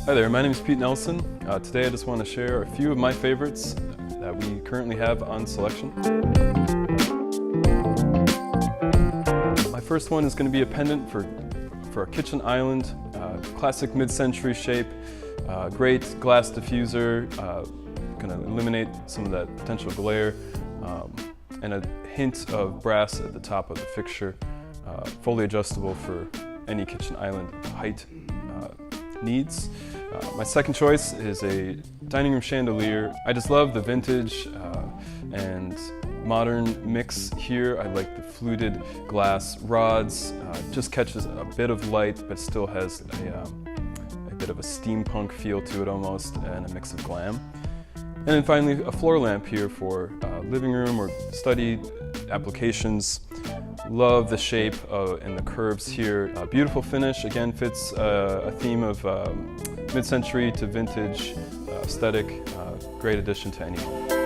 Hi there, my name is Pete Nelson. Today I just want to share a few of my favorites that we currently have on selection. My first one is going to be a pendant for a kitchen island, classic mid-century shape, great glass diffuser, going to eliminate some of that potential glare, and a hint of brass at the top of the fixture, fully adjustable for any kitchen island height needs. My second choice is a dining room chandelier. I just love the vintage and modern mix here. I like the fluted glass rods. Just catches a bit of light, but still has a bit of a steampunk feel to it almost, and a mix of glam. And then finally, a floor lamp here for living room or study applications. Love the shape and the curves here. Beautiful finish, again fits a theme of mid-century to vintage aesthetic. Great addition to any home.